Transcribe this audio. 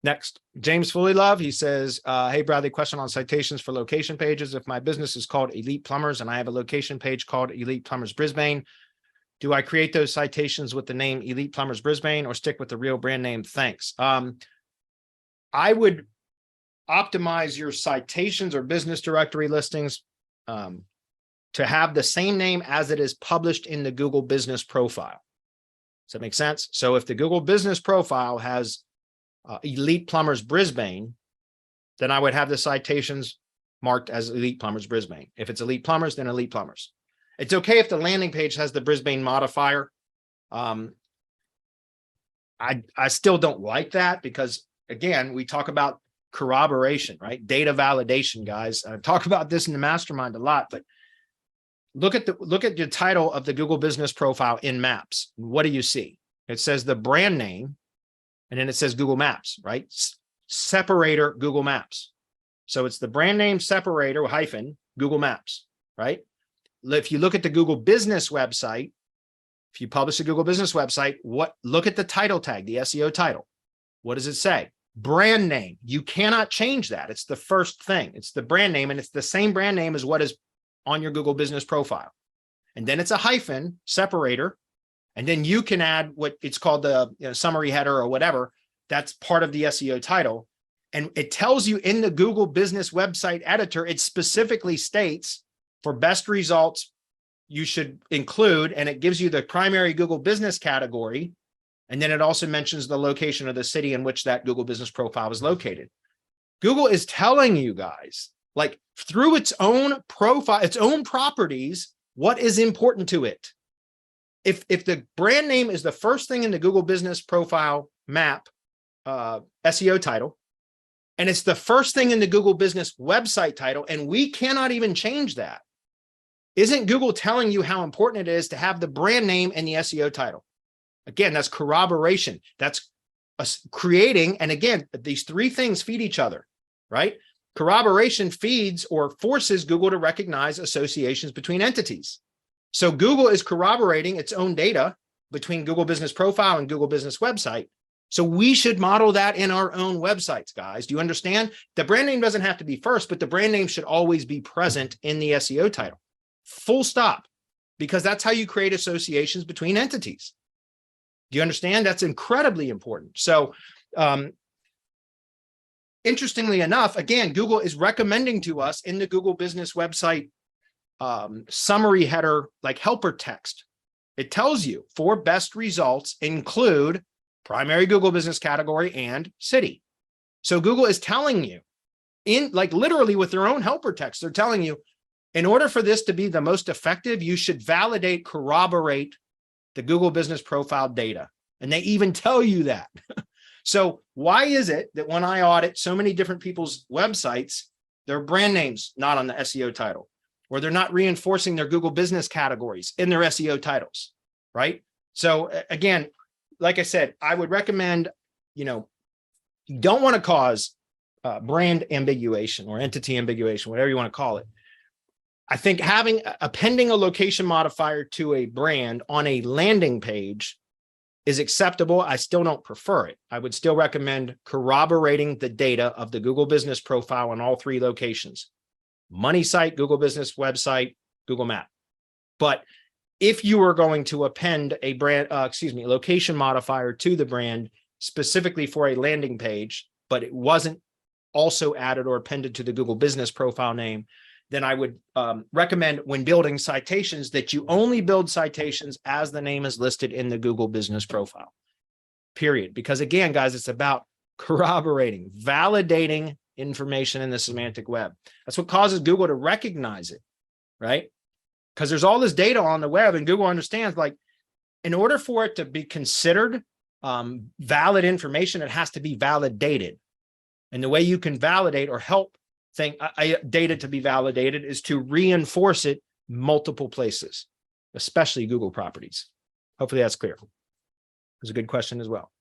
Next, James Fully Love. He says, hey, Bradley, question on citations for location pages. If my business is called Elite Plumbers and I have a location page called Elite Plumbers Brisbane, do I create those citations with the name Elite Plumbers Brisbane or stick with the real brand name? Thanks. I would optimize your citations or business directory listings to have the same name as it is published in the Google Business Profile. Does that make sense? So if the Google Business Profile has Elite Plumbers Brisbane, then I would have the citations marked as Elite Plumbers Brisbane. If it's Elite Plumbers, then Elite Plumbers. It's okay if the landing page has the Brisbane modifier. I still don't like that because, again, we talk about corroboration, right? Data validation, guys. I talk about this in the mastermind a lot, but look at the title of the Google Business Profile in Maps. What do you see? It says the brand name, and then it says Google Maps, right? Separator Google Maps. So it's the brand name separator hyphen Google Maps, right? If you look at the Google Business website, if you publish a Google Business website, look at the title tag, the SEO title. What does it say? Brand name. You cannot change that. It's the first thing. It's the brand name, and it's the same brand name as what is on your Google Business Profile. And then it's a hyphen separator. And then you can add what it's called the summary header or whatever. That's part of the SEO title. And it tells you in the Google Business website editor, it specifically states for best results, you should include, and it gives you the primary Google Business category. And then it also mentions the location of the city in which that Google Business Profile is located. Google is telling you guys, like through its own profile, its own properties, what is important to it. If the brand name is the first thing in the Google Business Profile map SEO title, and it's the first thing in the Google Business website title, and we cannot even change that, isn't Google telling you how important it is to have the brand name and the SEO title? Again, that's corroboration. That's creating, and again, these three things feed each other, right? Corroboration feeds or forces Google to recognize associations between entities. So Google is corroborating its own data between Google Business Profile and Google Business Website. So we should model that in our own websites, guys. Do you understand? The brand name doesn't have to be first, but the brand name should always be present in the SEO title. Full stop, because that's how you create associations between entities. Do you understand? That's incredibly important. So interestingly enough, again, Google is recommending to us in the Google Business website summary header, like helper text. It tells you for best results include primary Google Business category and city. So Google is telling you in like literally with their own helper text, they're telling you in order for this to be the most effective, you should validate, corroborate the Google Business Profile data. And they even tell you that. So why is it that when I audit so many different people's websites, their brand names not on the SEO title, or they're not reinforcing their Google Business categories in their SEO titles, right? So again, like I said, I would recommend, you don't want to cause brand ambiguation or entity ambiguation, whatever you want to call it. I think appending a location modifier to a brand on a landing page is acceptable. I still don't prefer it. I would still recommend corroborating the data of the Google Business Profile on all three locations: money site, Google Business website, Google Map. But if you were going to append a location modifier to the brand specifically for a landing page, but it wasn't also added or appended to the Google Business Profile name, then I would recommend when building citations that you only build citations as the name is listed in the Google Business Profile, period. Because again, guys, it's about corroborating, validating information in the semantic web. That's what causes Google to recognize it, right? Because there's all this data on the web and Google understands, like, in order for it to be considered valid information, it has to be validated. And the way you can validate or help data to be validated is to reinforce it multiple places, especially Google properties. Hopefully that's clear. It was a good question as well.